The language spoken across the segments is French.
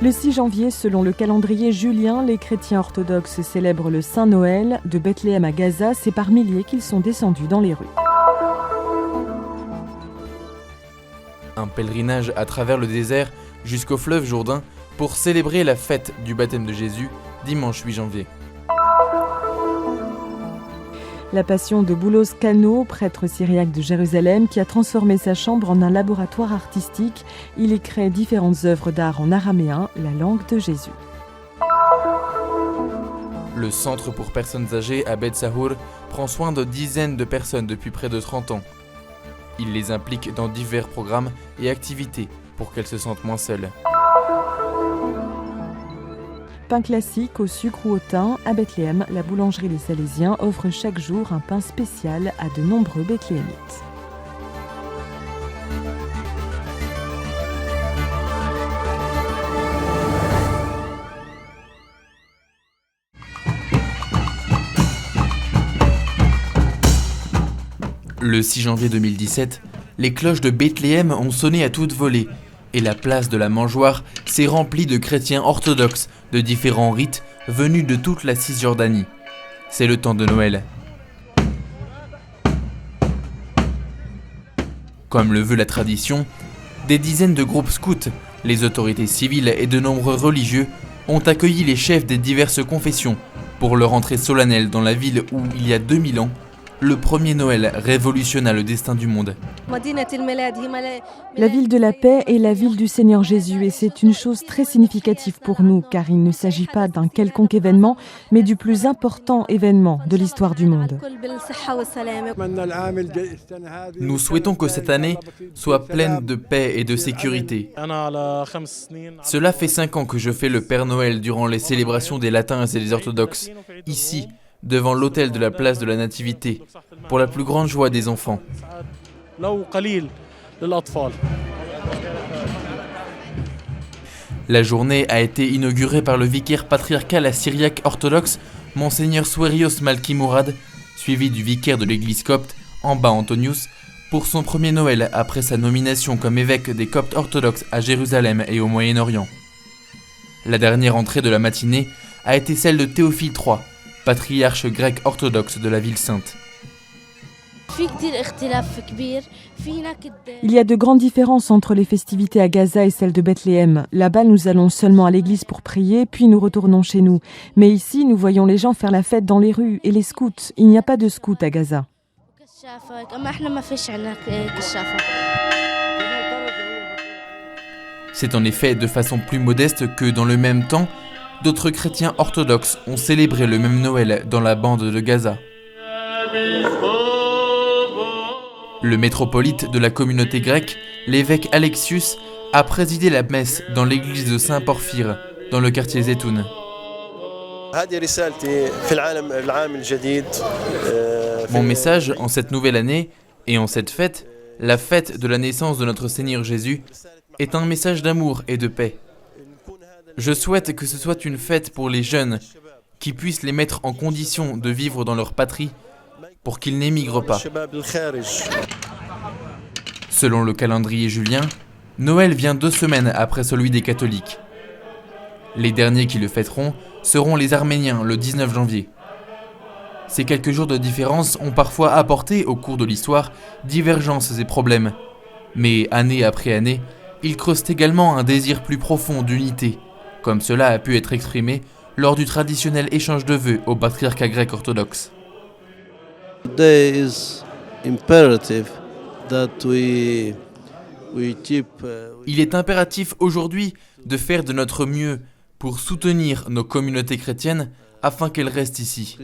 Le 6 janvier, selon le calendrier julien, les chrétiens orthodoxes célèbrent le Saint Noël. De Bethléem à Gaza, c'est par milliers qu'ils sont descendus dans les rues. Un pèlerinage à travers le désert jusqu'au fleuve Jourdain pour célébrer la fête du baptême de Jésus, dimanche 8 janvier. La passion de Boulos Cano, prêtre syriaque de Jérusalem, qui a transformé sa chambre en un laboratoire artistique. Il y crée différentes œuvres d'art en araméen, la langue de Jésus. Le centre pour personnes âgées à Beth Sahour prend soin de dizaines de personnes depuis près de 30 ans. Il les implique dans divers programmes et activités pour qu'elles se sentent moins seules. Pain classique au sucre ou au thym, à Bethléem, la boulangerie Les Salésiens offre chaque jour un pain spécial à de nombreux Bethléemites. Le 6 janvier 2017, les cloches de Bethléem ont sonné à toute volée et la place de la Mangeoire s'est remplie de chrétiens orthodoxes de différents rites venus de toute la Cisjordanie. C'est le temps de Noël. Comme le veut la tradition, des dizaines de groupes scouts, les autorités civiles et de nombreux religieux ont accueilli les chefs des diverses confessions pour leur entrée solennelle dans la ville où, il y a 2000 ans, le premier Noël révolutionna le destin du monde. La ville de la paix est la ville du Seigneur Jésus et c'est une chose très significative pour nous car il ne s'agit pas d'un quelconque événement mais du plus important événement de l'histoire du monde. Nous souhaitons que cette année soit pleine de paix et de sécurité. Cela fait 5 ans que je fais le Père Noël durant les célébrations des latins et des orthodoxes, ici, devant l'autel de la place de la Nativité, pour la plus grande joie des enfants. La journée a été inaugurée par le vicaire patriarcal à syriaque orthodoxe, Monseigneur Swerios Malki Mourad, suivi du vicaire de l'église copte, Amba Antonius, pour son premier Noël après sa nomination comme évêque des Coptes orthodoxes à Jérusalem et au Moyen-Orient. La dernière entrée de la matinée a été celle de Théophile III, patriarche grec orthodoxe de la ville sainte. Il y a de grandes différences entre les festivités à Gaza et celles de Bethléem. Là-bas, nous allons seulement à l'église pour prier, puis nous retournons chez nous. Mais ici, nous voyons les gens faire la fête dans les rues et les scouts. Il n'y a pas de scouts à Gaza. C'est en effet de façon plus modeste que, dans le même temps, d'autres chrétiens orthodoxes ont célébré le même Noël dans la bande de Gaza. Le métropolite de la communauté grecque, l'évêque Alexius, a présidé la messe dans l'église de Saint-Porphyre, dans le quartier Zetoun. Mon message en cette nouvelle année et en cette fête, la fête de la naissance de notre Seigneur Jésus, est un message d'amour et de paix. Je souhaite que ce soit une fête pour les jeunes, qui puissent les mettre en condition de vivre dans leur patrie, pour qu'ils n'émigrent pas. Selon le calendrier julien, Noël vient 2 semaines après celui des catholiques. Les derniers qui le fêteront seront les Arméniens le 19 janvier. Ces quelques jours de différence ont parfois apporté au cours de l'histoire divergences et problèmes. Mais année après année, ils creusent également un désir plus profond d'unité, comme cela a pu être exprimé lors du traditionnel échange de vœux au patriarcat grec orthodoxe. Il est impératif aujourd'hui de faire de notre mieux pour soutenir nos communautés chrétiennes afin qu'elles restent ici.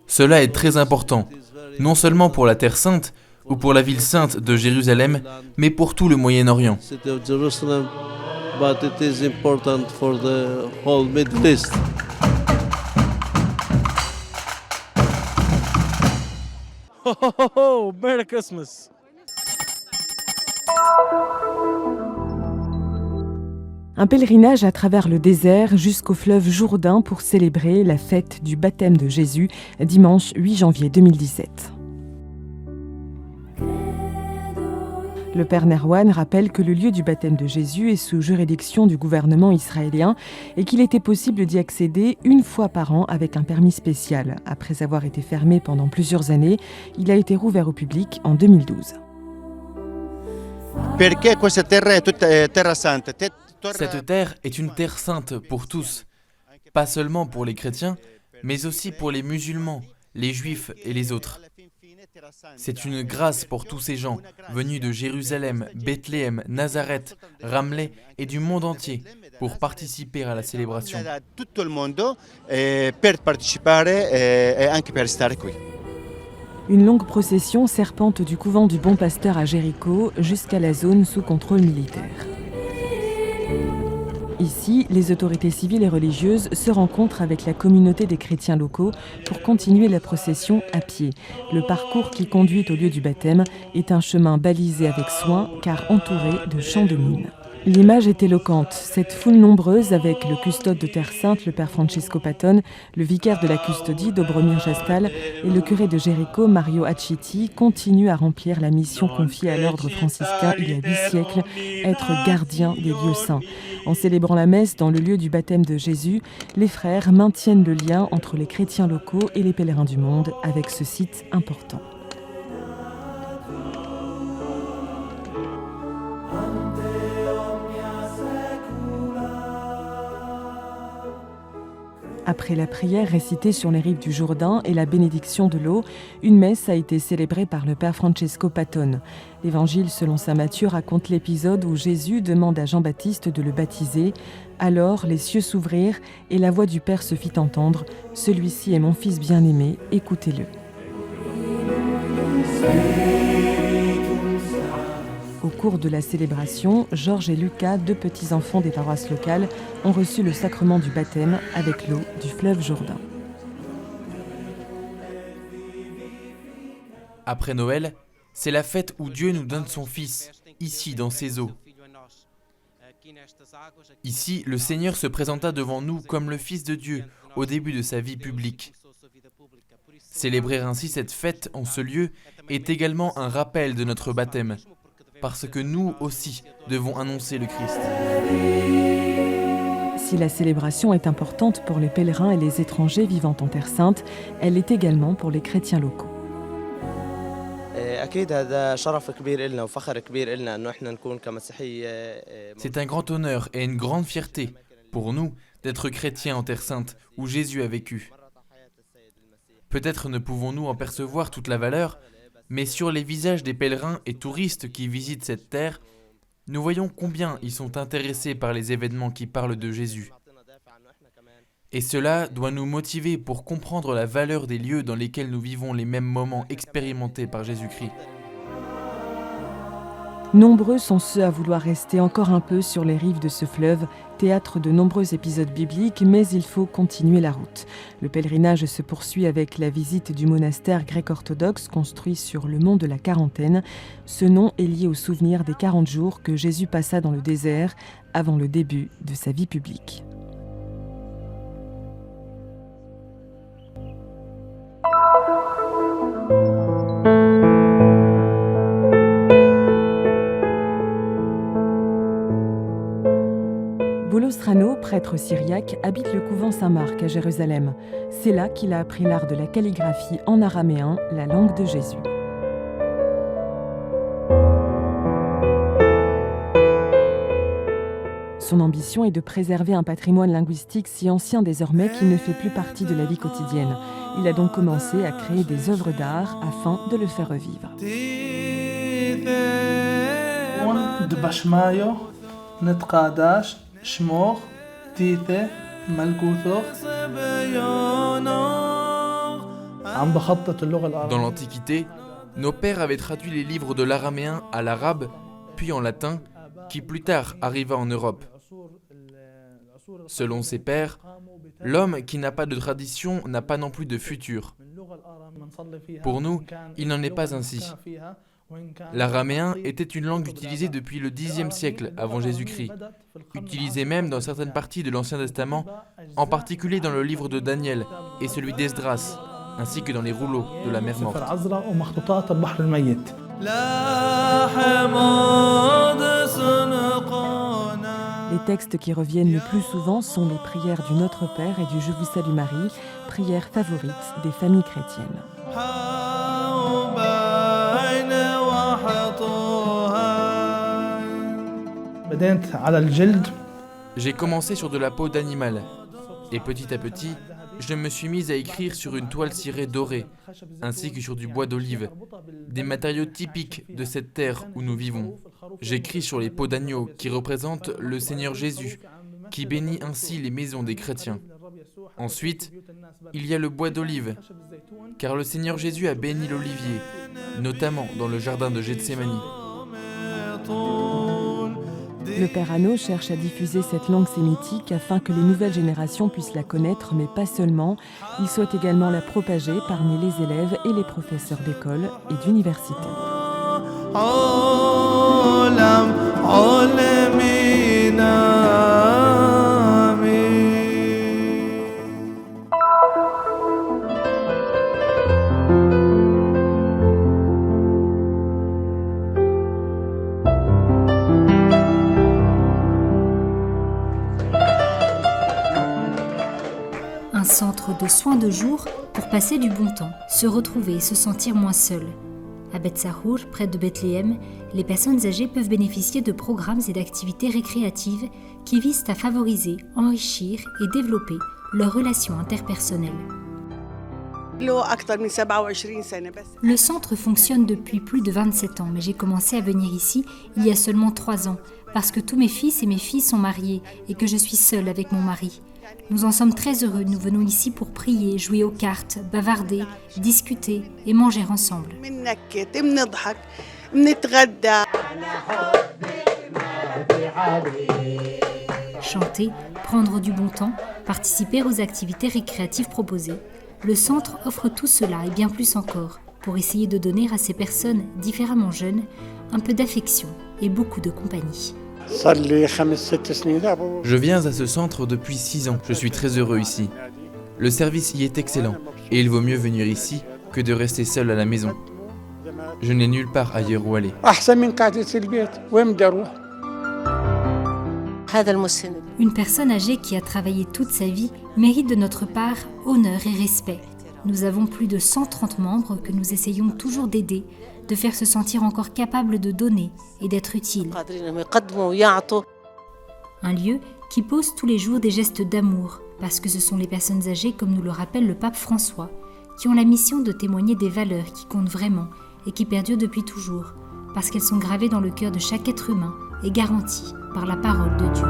Cela est très important, non seulement pour la Terre Sainte ou pour la ville sainte de Jérusalem, mais pour tout le Moyen-Orient. But it is important for the whole Middle East. Oh, Merry Christmas! Un pèlerinage à travers le désert jusqu'au fleuve Jourdain pour célébrer la fête du baptême de Jésus, dimanche 8 janvier 2017. Le père Nerwan rappelle que le lieu du baptême de Jésus est sous juridiction du gouvernement israélien et qu'il était possible d'y accéder une fois par an avec un permis spécial. Après avoir été fermé pendant plusieurs années, il a été rouvert au public en 2012. Cette terre est une terre sainte pour tous, pas seulement pour les chrétiens, mais aussi pour les musulmans, les juifs et les autres. C'est une grâce pour tous ces gens venus de Jérusalem, Bethléem, Nazareth, Ramleh et du monde entier pour participer à la célébration. Une longue procession serpente du couvent du Bon Pasteur à Jéricho jusqu'à la zone sous contrôle militaire. Ici, les autorités civiles et religieuses se rencontrent avec la communauté des chrétiens locaux pour continuer la procession à pied. Le parcours qui conduit au lieu du baptême est un chemin balisé avec soin car entouré de champs de mines. L'image est éloquente. Cette foule nombreuse avec le custode de Terre Sainte, le père Francesco Patton, le vicaire de la custodie, Dobromir Jastal, et le curé de Jéricho, Mario Accitti, continue à remplir la mission confiée à l'ordre franciscain il y a 8 siècles, être gardien des lieux saints. En célébrant la messe dans le lieu du baptême de Jésus, les frères maintiennent le lien entre les chrétiens locaux et les pèlerins du monde avec ce site important. Après la prière récitée sur les rives du Jourdain et la bénédiction de l'eau, une messe a été célébrée par le père Francesco Patton. L'Évangile selon saint Matthieu raconte l'épisode où Jésus demande à Jean-Baptiste de le baptiser. Alors les cieux s'ouvrirent et la voix du Père se fit entendre. « Celui-ci est mon Fils bien-aimé, écoutez-le ». Au cours de la célébration, Georges et Lucas, 2 petits-enfants des paroisses locales, ont reçu le sacrement du baptême avec l'eau du fleuve Jourdain. Après Noël, c'est la fête où Dieu nous donne son Fils, ici dans ces eaux. Ici, le Seigneur se présenta devant nous comme le Fils de Dieu au début de sa vie publique. Célébrer ainsi cette fête en ce lieu est également un rappel de notre baptême, parce que nous aussi devons annoncer le Christ. Si la célébration est importante pour les pèlerins et les étrangers vivant en Terre Sainte, elle est également pour les chrétiens locaux. C'est un grand honneur et une grande fierté pour nous d'être chrétiens en Terre Sainte où Jésus a vécu. Peut-être ne pouvons-nous en percevoir toute la valeur, mais sur les visages des pèlerins et touristes qui visitent cette terre, nous voyons combien ils sont intéressés par les événements qui parlent de Jésus. Et cela doit nous motiver pour comprendre la valeur des lieux dans lesquels nous vivons les mêmes moments expérimentés par Jésus-Christ. Nombreux sont ceux à vouloir rester encore un peu sur les rives de ce fleuve, théâtre de nombreux épisodes bibliques, mais il faut continuer la route. Le pèlerinage se poursuit avec la visite du monastère grec-orthodoxe construit sur le mont de la Quarantaine. Ce nom est lié au souvenir des 40 jours que Jésus passa dans le désert avant le début de sa vie publique. Boulos-Strano, prêtre syriaque, habite le couvent Saint-Marc à Jérusalem. C'est là qu'il a appris l'art de la calligraphie en araméen, la langue de Jésus. Son ambition est de préserver un patrimoine linguistique si ancien désormais qu'il ne fait plus partie de la vie quotidienne. Il a donc commencé à créer des œuvres d'art afin de le faire revivre. شموخ تيته ملكوثو عم بخطط اللغة العربية. Dans l'Antiquité, nos pères avaient traduit les livres de l'araméen à l'arabe, puis en latin, qui plus tard arriva en Europe. Selon ses pères, l'homme qui n'a pas de tradition n'a pas non plus de futur. Pour nous, il n'en est pas ainsi. L'araméen était une langue utilisée depuis le Xe siècle avant Jésus-Christ, utilisée même dans certaines parties de l'Ancien Testament, en particulier dans le livre de Daniel et celui d'Esdras, ainsi que dans les rouleaux de la mer morte. Les textes qui reviennent le plus souvent sont les prières du Notre Père et du Je vous salue Marie, prières favorites des familles chrétiennes. بدأت على الجلد. J'ai commencé sur de la peau d'animal, et petit à petit, je me suis mise à écrire sur une toile cirée dorée, ainsi que sur du bois d'olive, des matériaux typiques de cette terre où nous vivons. J'écris sur les peaux d'agneau qui représentent le Seigneur Jésus, qui bénit ainsi les maisons des chrétiens. Ensuite, il y a le bois d'olive, car le Seigneur Jésus a béni l'olivier, notamment dans le jardin de Gethsémani. Le Père Anneau cherche à diffuser cette langue sémitique afin que les nouvelles générations puissent la connaître, mais pas seulement. Il souhaite également la propager parmi les élèves et les professeurs d'école et d'université. Un centre de soins de jour pour passer du bon temps, se retrouver et se sentir moins seul. À Beth Sahour, près de Bethléem, les personnes âgées peuvent bénéficier de programmes et d'activités récréatives qui visent à favoriser, enrichir et développer leurs relations interpersonnelles. Le centre fonctionne depuis plus de 27 ans, mais j'ai commencé à venir ici il y a seulement 3 ans, parce que tous mes fils et mes filles sont mariés et que je suis seule avec mon mari. Nous en sommes très heureux, nous venons ici pour prier, jouer aux cartes, bavarder, discuter et manger ensemble. Chanter, prendre du bon temps, participer aux activités récréatives proposées. Le centre offre tout cela et bien plus encore, pour essayer de donner à ces personnes différemment jeunes un peu d'affection et beaucoup de compagnie. Je viens à ce centre depuis 6 ans. Je suis très heureux ici. Le service y est excellent et il vaut mieux venir ici que de rester seul à la maison. Je n'ai nulle part ailleurs où aller. Une personne âgée qui a travaillé toute sa vie mérite de notre part honneur et respect. Nous avons plus de 130 membres que nous essayons toujours d'aider, de faire se sentir encore capable de donner et d'être utile. Un lieu qui pose tous les jours des gestes d'amour, parce que ce sont les personnes âgées, comme nous le rappelle le pape François, qui ont la mission de témoigner des valeurs qui comptent vraiment et qui perdurent depuis toujours, parce qu'elles sont gravées dans le cœur de chaque être humain et garanties par la parole de Dieu.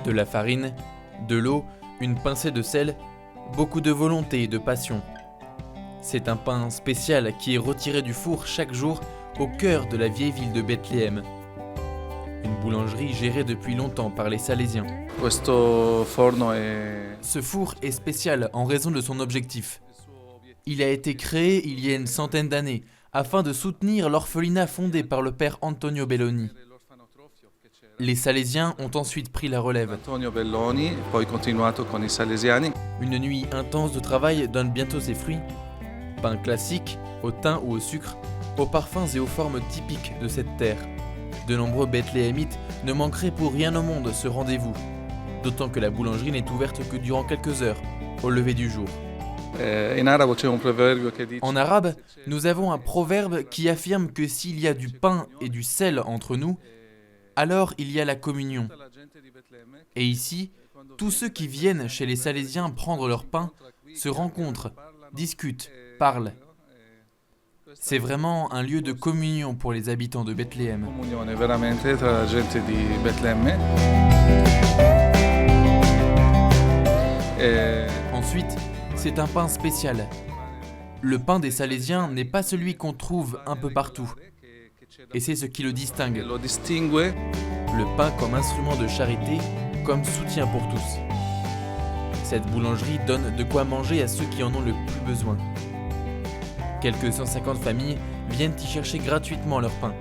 De la farine, de l'eau, une pincée de sel, beaucoup de volonté et de passion. C'est un pain spécial qui est retiré du four chaque jour au cœur de la vieille ville de Bethléem. Une boulangerie gérée depuis longtemps par les Salésiens. Ce four est spécial en raison de son objectif. Il a été créé il y a une centaine d'années afin de soutenir l'orphelinat fondé par le père Antonio Belloni. Les Salésiens ont ensuite pris la relève. Une nuit intense de travail donne bientôt ses fruits. Pain classique, au thym ou au sucre, aux parfums et aux formes typiques de cette terre. De nombreux Bethléemites ne manqueraient pour rien au monde ce rendez-vous, d'autant que la boulangerie n'est ouverte que durant quelques heures, au lever du jour. En arabe, nous avons un proverbe qui affirme que s'il y a du pain et du sel entre nous, alors il y a la communion. Et ici, tous ceux qui viennent chez les Salésiens prendre leur pain se rencontrent, discutent, parlent. C'est vraiment un lieu de communion pour les habitants de Bethléem. Ensuite, c'est un pain spécial. Le pain des Salésiens n'est pas celui qu'on trouve un peu partout. Et c'est ce qui le distingue. Le pain comme instrument de charité, comme soutien pour tous. Cette boulangerie donne de quoi manger à ceux qui en ont le plus besoin. Quelques 150 familles viennent y chercher gratuitement leur pain.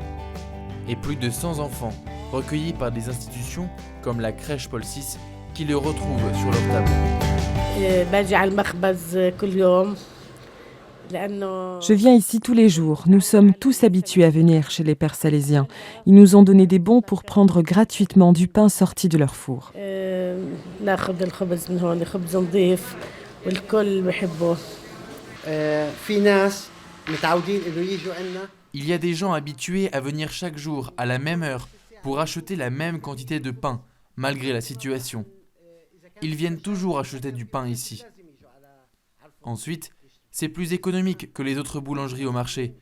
Et plus de 100 enfants, recueillis par des institutions comme la crèche Paul VI, qui le retrouvent sur leur table. Je viens ici tous les jours. Nous sommes tous habitués à venir chez les Pères salésiens. Ils nous ont donné des bons pour prendre gratuitement du pain sorti de leur four. Il y a des gens habitués à venir chaque jour, à la même heure, pour acheter la même quantité de pain, malgré la situation. Ils viennent toujours acheter du pain ici. Ensuite, c'est plus économique que les autres boulangeries au marché,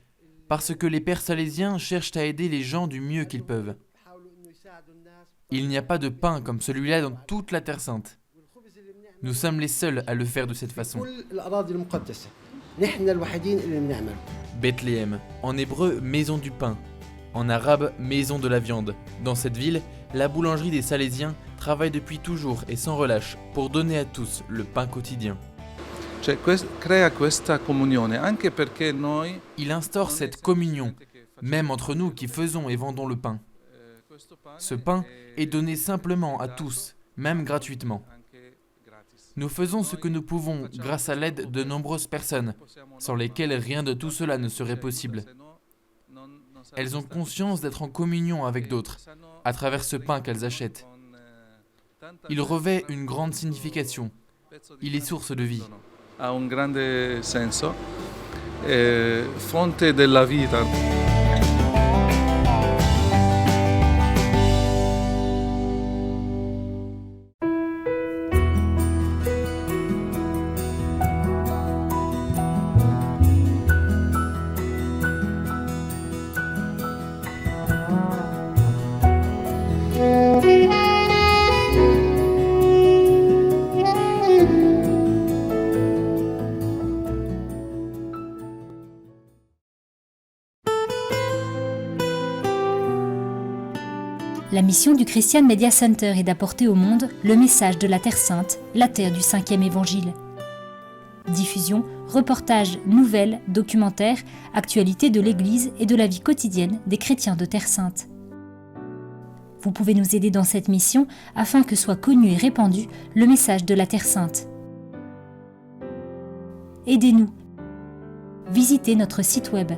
parce que les Pères salésiens cherchent à aider les gens du mieux qu'ils peuvent. Il n'y a pas de pain comme celui-là dans toute la Terre Sainte. Nous sommes les seuls à le faire de cette façon. Bethléem, en hébreu, maison du pain. En arabe, maison de la viande. Dans cette ville, la boulangerie des Salésiens travaille depuis toujours et sans relâche pour donner à tous le pain quotidien. Il instaure cette communion, même entre nous qui faisons et vendons le pain. Ce pain est donné simplement à tous, même gratuitement. Nous faisons ce que nous pouvons grâce à l'aide de nombreuses personnes, sans lesquelles rien de tout cela ne serait possible. Elles ont conscience d'être en communion avec d'autres, à travers ce pain qu'elles achètent. Il revêt une grande signification. Il est source de vie. Ha un grande senso, fonte della vita. La mission du Christian Media Center est d'apporter au monde le message de la Terre Sainte, la terre du 5e évangile. Diffusion, reportages, nouvelles, documentaires, actualités de l'Église et de la vie quotidienne des chrétiens de Terre Sainte. Vous pouvez nous aider dans cette mission afin que soit connu et répandu le message de la Terre Sainte. Aidez-nous. Visitez notre site web